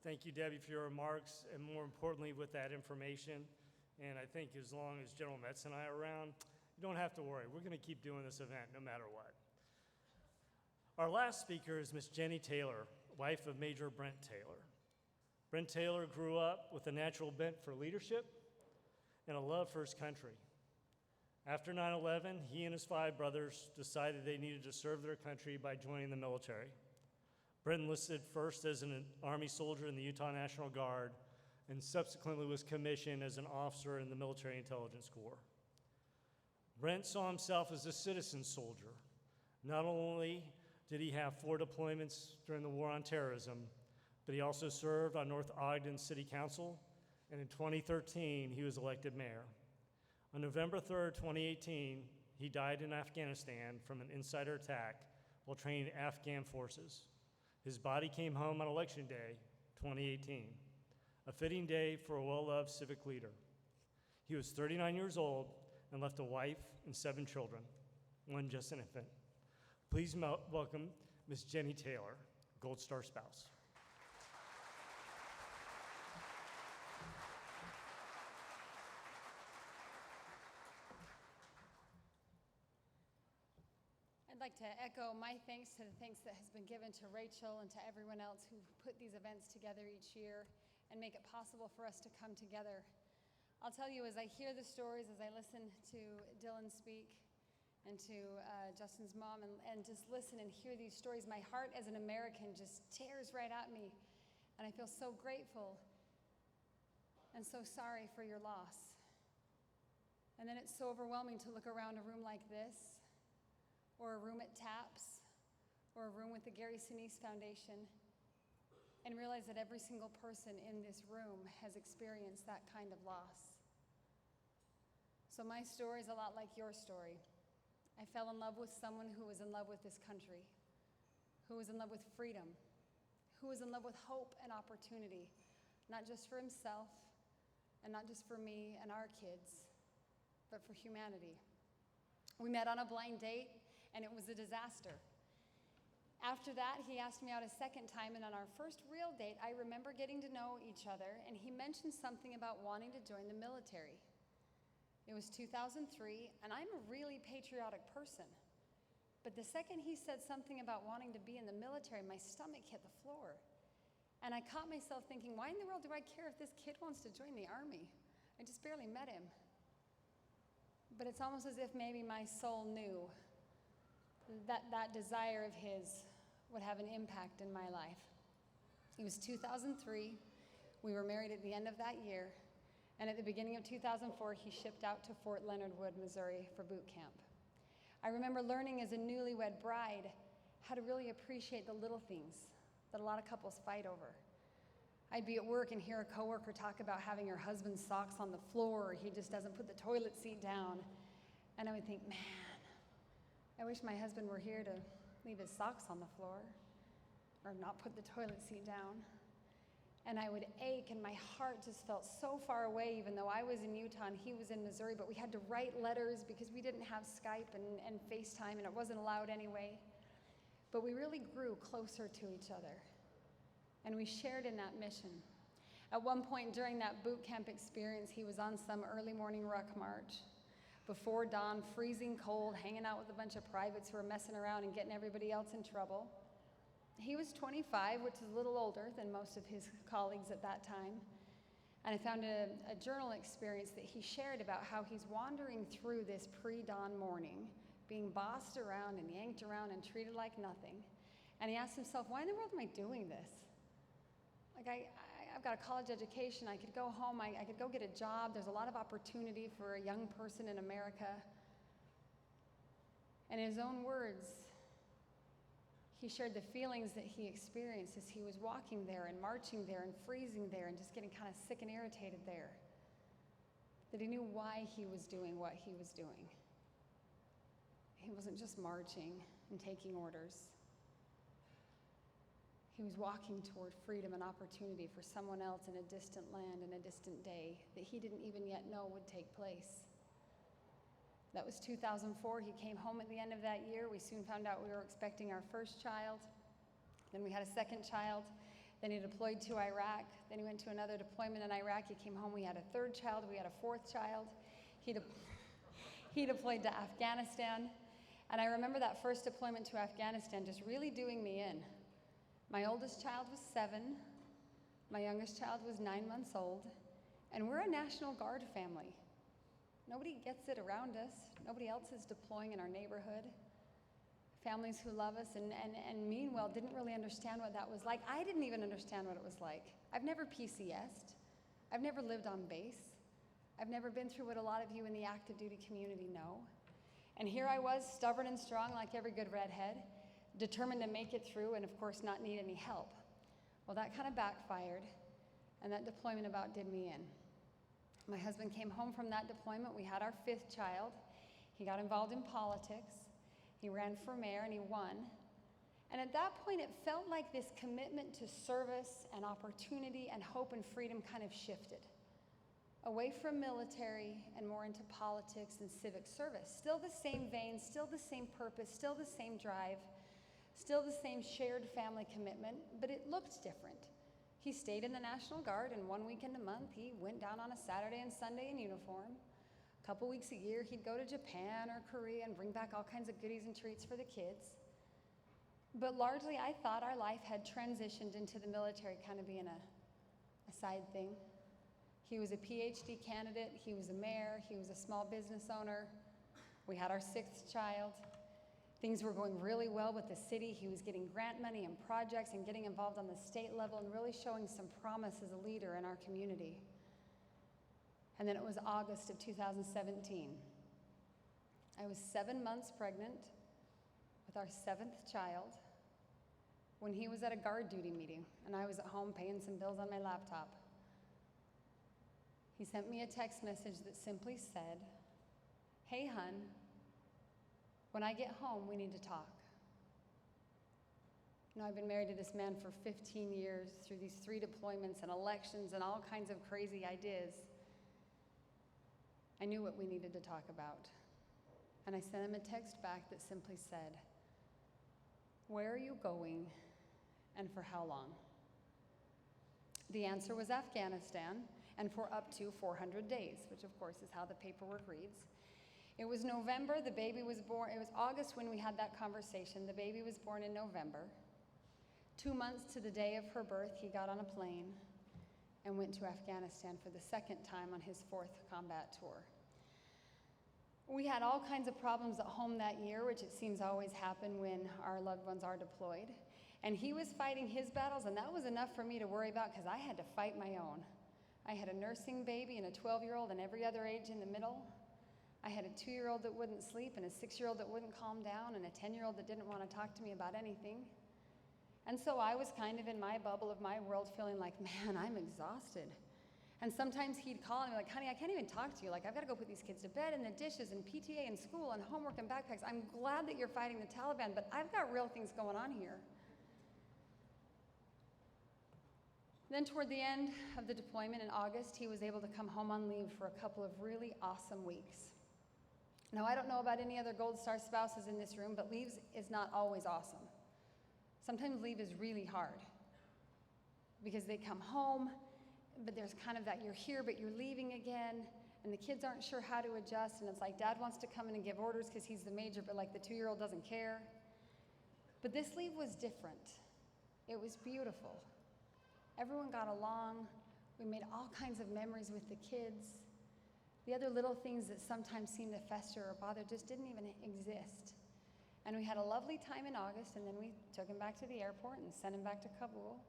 Thank you, Debbie, for your remarks, and more importantly, with that information. And I think as long as General Metz and I are around, you don't have to worry. We're going to keep doing this event no matter what. Our last speaker is Miss Jenny Taylor, wife of Major Brent Taylor. Brent Taylor grew up with a natural bent for leadership and a love for his country. After 9/11, he and his 5 brothers decided they needed to serve their country by joining the military. Brent enlisted first as an Army soldier in the Utah National Guard and subsequently was commissioned as an officer in the Military Intelligence Corps. Brent saw himself as a citizen soldier. Not only did he have 4 deployments during the war on terrorism, but he also served on North Ogden City Council, and in 2013, he was elected mayor. On November 3rd, 2018, he died in Afghanistan from an insider attack while training Afghan forces. His body came home on Election Day, 2018, a fitting day for a well-loved civic leader. He was 39 years old and left a wife and 7 children, one just an infant. Please welcome Ms. Jenny Taylor, Gold Star spouse. I'd like to echo my thanks to the thanks that has been given to Rachel and to everyone else who put these events together each year and make it possible for us to come together. I'll tell you, as I hear the stories, as I listen to Dylan speak and to Justin's mom and just listen and hear these stories, my heart as an American just tears right at me. And I feel so grateful and so sorry for your loss. And then it's so overwhelming to look around a room like this, or a room at TAPS, or a room with the Gary Sinise Foundation, and realize that every single person in this room has experienced that kind of loss. So my story is a lot like your story. I fell in love with someone who was in love with this country, who was in love with freedom, who was in love with hope and opportunity, not just for himself, and not just for me and our kids, but for humanity. We met on a blind date, and it was a disaster. After that, he asked me out a second time, and on our first real date, I remember getting to know each other, and he mentioned something about wanting to join the military. It was 2003, and I'm a really patriotic person. But the second he said something about wanting to be in the military, my stomach hit the floor. And I caught myself thinking, why in the world do I care if this kid wants to join the Army? I just barely met him. But it's almost as if maybe my soul knew that that desire of his would have an impact in my life. It was 2003. We were married at the end of that year. And at the beginning of 2004, he shipped out to Fort Leonard Wood, Missouri for boot camp. I remember learning as a newlywed bride how to really appreciate the little things that a lot of couples fight over. I'd be at work and hear a coworker talk about having her husband's socks on the floor, or he just doesn't put the toilet seat down. And I would think, man, I wish my husband were here to leave his socks on the floor or not put the toilet seat down. And I would ache, and my heart just felt so far away, even though I was in Utah and he was in Missouri, but we had to write letters because we didn't have Skype and FaceTime, and it wasn't allowed anyway. But we really grew closer to each other, and we shared in that mission. At one point during that boot camp experience, he was on some early morning ruck march. Before dawn, freezing cold, hanging out with a bunch of privates who were messing around and getting everybody else in trouble. He was 25, which is a little older than most of his colleagues at that time. And I found a journal experience that he shared about how he's wandering through this pre-dawn morning, being bossed around and yanked around and treated like nothing. And he asked himself, why in the world am I doing this? Like, I've got a college education, I could go home, I could go get a job, there's a lot of opportunity for a young person in America. And in his own words, he shared the feelings that he experienced as he was walking there and marching there and freezing there and just getting kind of sick and irritated there. That he knew why he was doing what he was doing. He wasn't just marching and taking orders. He was walking toward freedom and opportunity for someone else in a distant land and a distant day that he didn't even yet know would take place. That was 2004. He came home at the end of that year. We soon found out we were expecting our first child. Then we had a second child. Then he deployed to Iraq. Then he went to another deployment in Iraq. He came home. We had a third child. We had a fourth child. He deployed to Afghanistan. And I remember that first deployment to Afghanistan just really doing me in. My oldest child was 7. My youngest child was 9 months old. And we're a National Guard family. Nobody gets it around us. Nobody else is deploying in our neighborhood. Families who love us and meanwhile didn't really understand what that was like. I didn't even understand what it was like. I've never PCS'd. I've never lived on base. I've never been through what a lot of you in the active duty community know. And here I was, stubborn and strong like every good redhead, determined to make it through and of course not need any help. Well, that kind of backfired, and that deployment about did me in. My husband came home from that deployment. We had our 5th child. He got involved in politics. He ran for mayor and he won. And at that point, it felt like this commitment to service and opportunity and hope and freedom kind of shifted away from military and more into politics and civic service. Still the same vein, still the same purpose, still the same drive, still the same shared family commitment, but it looked different. He stayed in the National Guard, and 1 weekend a month, he went down on a Saturday and Sunday in uniform. A couple weeks a year, he'd go to Japan or Korea and bring back all kinds of goodies and treats for the kids. But largely, I thought our life had transitioned into the military kind of being a side thing. He was a PhD candidate, he was a mayor, he was a small business owner. We had our 6th child. Things were going really well with the city. He was getting grant money and projects and getting involved on the state level and really showing some promise as a leader in our community. And then it was August of 2017. I was 7 months pregnant with our 7th child when he was at a guard duty meeting and I was at home paying some bills on my laptop. He sent me a text message that simply said, "Hey, hun, when I get home, we need to talk." You know, I've been married to this man for 15 years through these 3 deployments and elections and all kinds of crazy ideas. I knew what we needed to talk about. And I sent him a text back that simply said, "Where are you going and for how long?" The answer was Afghanistan, and for up to 400 days, which of course is how the paperwork reads. It was November, the baby was born. It was August when we had that conversation. The baby was born in November. 2 months to the day of her birth, he got on a plane and went to Afghanistan for the 2nd time on his 4th combat tour. We had all kinds of problems at home that year, which it seems always happen when our loved ones are deployed. And he was fighting his battles, and that was enough for me to worry about because I had to fight my own. I had a nursing baby and a 12-year-old and every other age in the middle. I had a 2-year-old that wouldn't sleep and a 6-year-old that wouldn't calm down and a 10-year-old that didn't want to talk to me about anything. And so I was kind of in my bubble of my world feeling like, man, I'm exhausted. And sometimes he'd call and be like, "Honey, I can't even talk to you. Like, I've got to go put these kids to bed and the dishes and PTA and school and homework and backpacks. I'm glad that you're fighting the Taliban, but I've got real things going on here." Then toward the end of the deployment in August, he was able to come home on leave for a couple of really awesome weeks. Now, I don't know about any other Gold Star spouses in this room, but leave is not always awesome. Sometimes leave is really hard because they come home, but there's kind of that you're here, but you're leaving again, and the kids aren't sure how to adjust, and it's like dad wants to come in and give orders because he's the major, but like the 2-year-old doesn't care. But this leave was different. It was beautiful. Everyone got along. We made all kinds of memories with the kids. The other little things that sometimes seem to fester or bother just didn't even exist. And we had a lovely time in August, and then we took him back to the airport and sent him back to Kabul.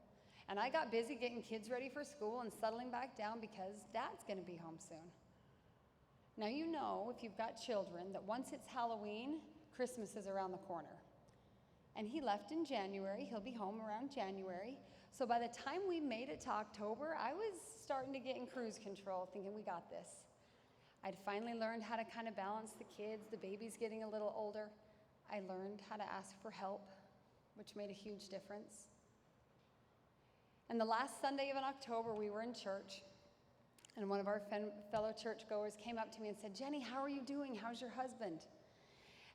And I got busy getting kids ready for school and settling back down because dad's gonna be home soon. Now you know, if you've got children, that once it's Halloween, Christmas is around the corner. And he left in January, he'll be home around January. So by the time we made it to October, I was starting to get in cruise control, thinking we got this. I'd finally learned how to kind of balance the kids, the baby's getting a little older. I learned how to ask for help, which made a huge difference. And the last Sunday of October, we were in church, and one of our fellow churchgoers came up to me and said, "Jenny, how are you doing? How's your husband?"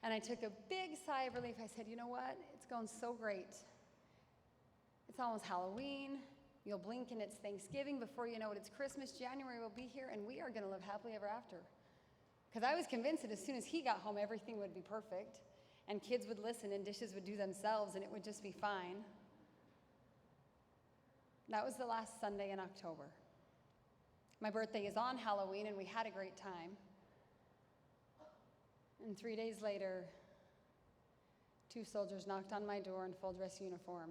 And I took a big sigh of relief. I said, "You know what? It's going so great. It's almost Halloween. You'll blink and it's Thanksgiving. Before you know it, it's Christmas. January will be here, and we are going to live happily ever after. Because I was convinced that as soon as he got home, everything would be perfect, and kids would listen, and dishes would do themselves, and it would just be fine. That was the last Sunday in October. My birthday is on Halloween, and we had a great time. And 3 days later, 2 soldiers knocked on my door in full dress uniform.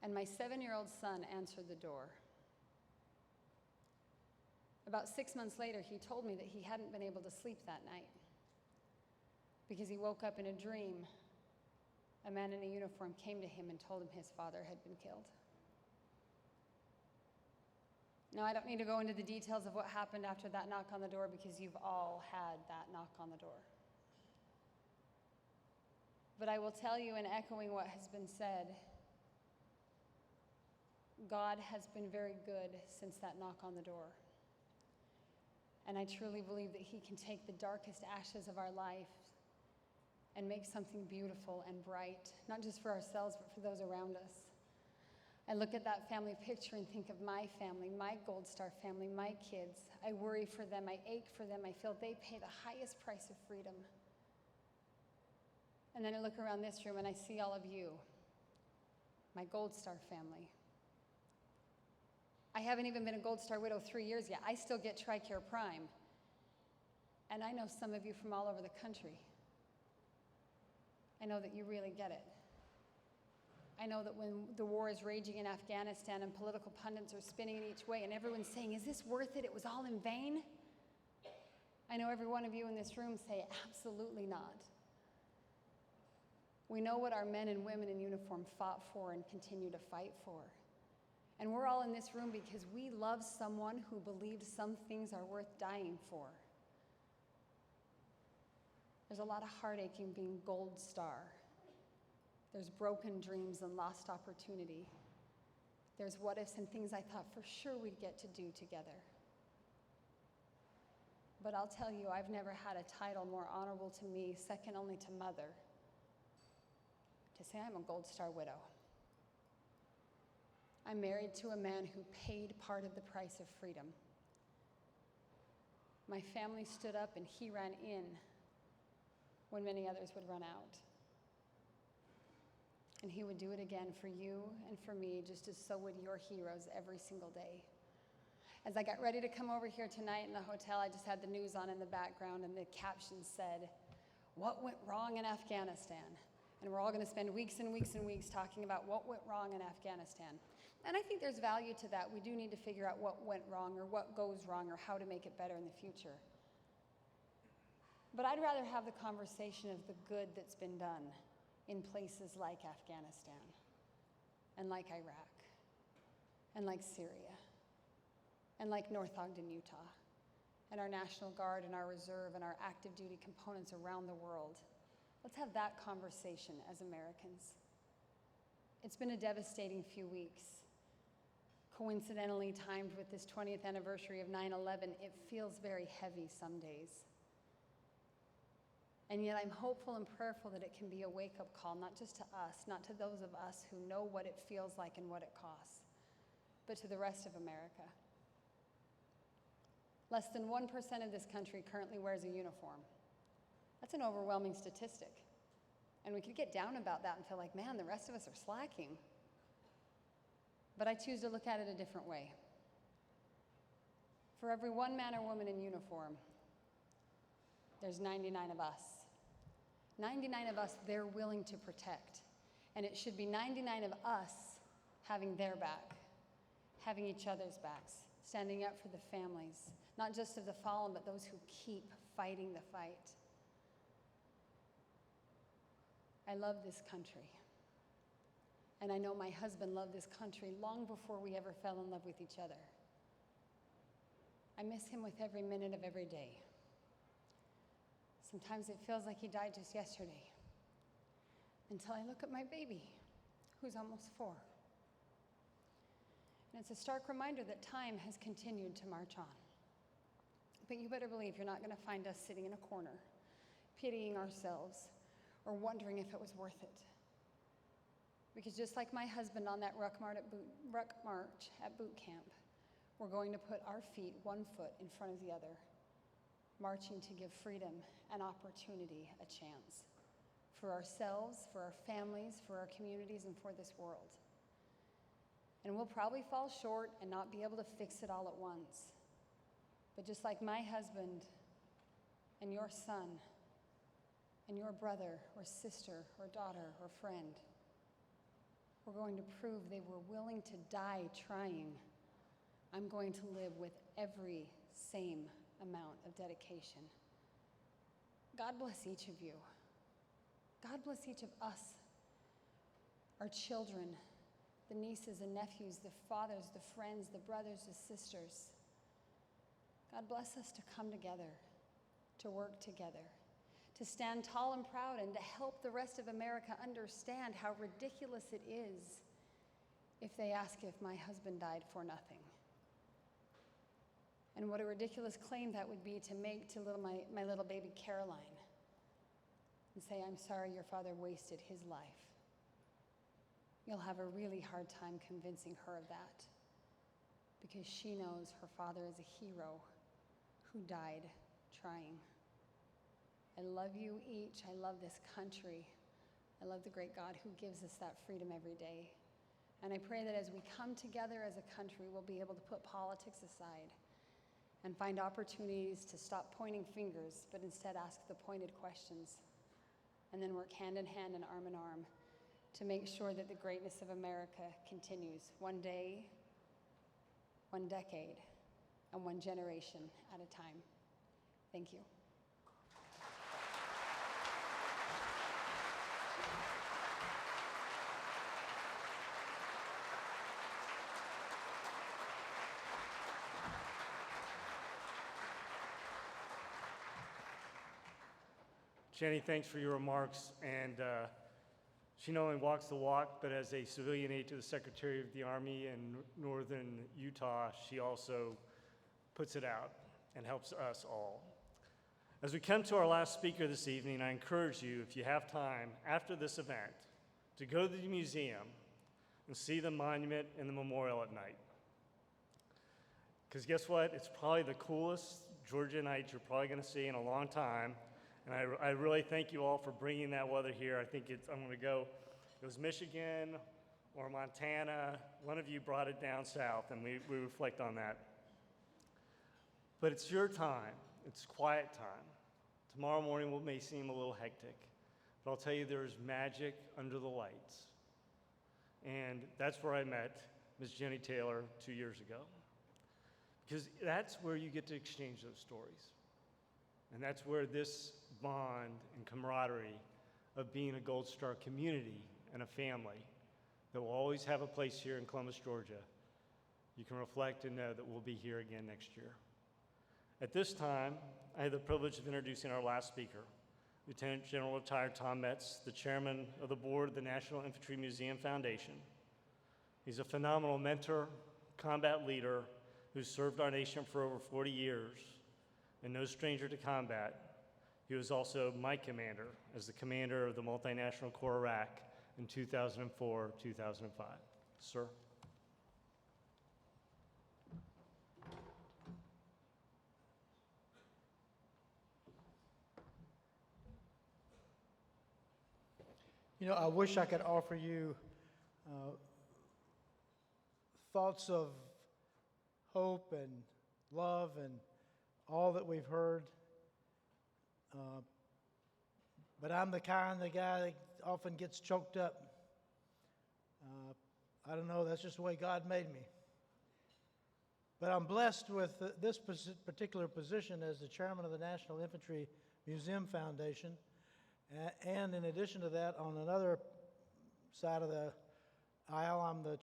And my 7-year-old son answered the door. About 6 months later, he told me that he hadn't been able to sleep that night because he woke up in a dream. A man in a uniform came to him and told him his father had been killed. Now, I don't need to go into the details of what happened after that knock on the door because you've all had that knock on the door. But I will tell you, in echoing what has been said, God has been very good since that knock on the door. And I truly believe that he can take the darkest ashes of our life and make something beautiful and bright, not just for ourselves, but for those around us. I look at that family picture and think of my family, my Gold Star family, my kids. I worry for them, I ache for them, I feel they pay the highest price of freedom. And then I look around this room and I see all of you, my Gold Star family. I haven't even been a Gold Star widow 3 years yet. I still get TRICARE Prime. And I know some of you from all over the country. I know that you really get it. I know that when the war is raging in Afghanistan and political pundits are spinning it each way and everyone's saying, is this worth it? It was all in vain? I know every one of you in this room say, absolutely not. We know what our men and women in uniform fought for and continue to fight for. And we're all in this room because we love someone who believed some things are worth dying for. There's a lot of heartache in being Gold Star. There's broken dreams and lost opportunity. There's what ifs and things I thought for sure we'd get to do together. But I'll tell you, I've never had a title more honorable to me, second only to mother, to say I'm a Gold Star widow. I'm married to a man who paid part of the price of freedom. My family stood up and he ran in when many others would run out. And he would do it again for you and for me, just as so would your heroes every single day. As I got ready to come over here tonight in the hotel, I just had the news on in the background, and the caption said, "What went wrong in Afghanistan?" And we're all going to spend weeks and weeks and weeks talking about what went wrong in Afghanistan. And I think there's value to that. We do need to figure out what went wrong or what goes wrong or how to make it better in the future. But I'd rather have the conversation of the good that's been done in places like Afghanistan and like Iraq and like Syria and like North Ogden, Utah, and our National Guard and our Reserve and our active duty components around the world. Let's have that conversation as Americans. It's been a devastating few weeks. Coincidentally timed with this 20th anniversary of 9/11, it feels very heavy some days. And yet I'm hopeful and prayerful that it can be a wake-up call, not just to us, not to those of us who know what it feels like and what it costs, but to the rest of America. Less than 1% of this country currently wears a uniform. That's an overwhelming statistic. And we could get down about that and feel like, man, the rest of us are slacking. But I choose to look at it a different way. For every one man or woman in uniform, there's 99 of us. 99 of us they're willing to protect. And it should be 99 of us having their back, having each other's backs, standing up for the families, not just of the fallen, but those who keep fighting the fight. I love this country. And I know my husband loved this country long before we ever fell in love with each other. I miss him with every minute of every day. Sometimes it feels like he died just yesterday, until I look at my baby, who's almost 4. And it's a stark reminder that time has continued to march on. But you better believe you're not going to find us sitting in a corner, pitying ourselves, or wondering if it was worth it. Because just like my husband on that ruck march at boot camp, we're going to put our feet one foot in front of the other, marching to give freedom and opportunity a chance for ourselves, for our families, for our communities, and for this world. And we'll probably fall short and not be able to fix it all at once. But just like my husband and your son and your brother or sister or daughter or friend, we're going to prove they were willing to die trying. I'm going to live with every same amount of dedication. God bless each of you. God bless each of us, our children, the nieces and nephews, the fathers, the friends, the brothers, the sisters. God bless us to come together, to work together, to stand tall and proud, and to help the rest of America understand how ridiculous it is if they ask if my husband died for nothing. And what a ridiculous claim that would be to make to my little baby Caroline and say, I'm sorry your father wasted his life. You'll have a really hard time convincing her of that because she knows her father is a hero who died trying. I love you each. I love this country. I love the great God who gives us that freedom every day. And I pray that as we come together as a country, we'll be able to put politics aside and find opportunities to stop pointing fingers, but instead ask the pointed questions, and then work hand in hand and arm to make sure that the greatness of America continues one day, one decade, and one generation at a time. Thank you. Jenny, thanks for your remarks. And she not only walks the walk, but as a civilian aide to the Secretary of the Army in northern Utah, she also puts it out and helps us all. As we come to our last speaker this evening, I encourage you, if you have time after this event, to go to the museum and see the monument and the memorial at night. Because guess what? It's probably the coolest Georgia night you're probably going to see in a long time. And I really thank you all for bringing that weather here. I think I'm going to go, it was Michigan or Montana. One of you brought it down south, and we reflect on that. But it's your time. It's quiet time. Tomorrow morning may seem a little hectic, but I'll tell you there's magic under the lights. And that's where I met Ms. Jenny Taylor 2 years ago. Because that's where you get to exchange those stories. And that's where this bond and camaraderie of being a Gold Star community and a family that will always have a place here in Columbus, Georgia, you can reflect and know that we'll be here again next year. At this time, I have the privilege of introducing our last speaker, Lieutenant General Retired Tom Metz, the chairman of the board of the National Infantry Museum Foundation. He's a phenomenal mentor, combat leader who's served our nation for over 40 years, and no stranger to combat. He was also my commander as the commander of the Multinational Corps Iraq in 2004, 2005. Sir. You know, I wish I could offer you thoughts of hope and love and all that we've heard. But I'm the kind of guy that often gets choked up. I don't know, that's just the way God made me. But I'm blessed with this particular position as the chairman of the National Infantry Museum Foundation. And in addition to that, on another side of the aisle, I'm the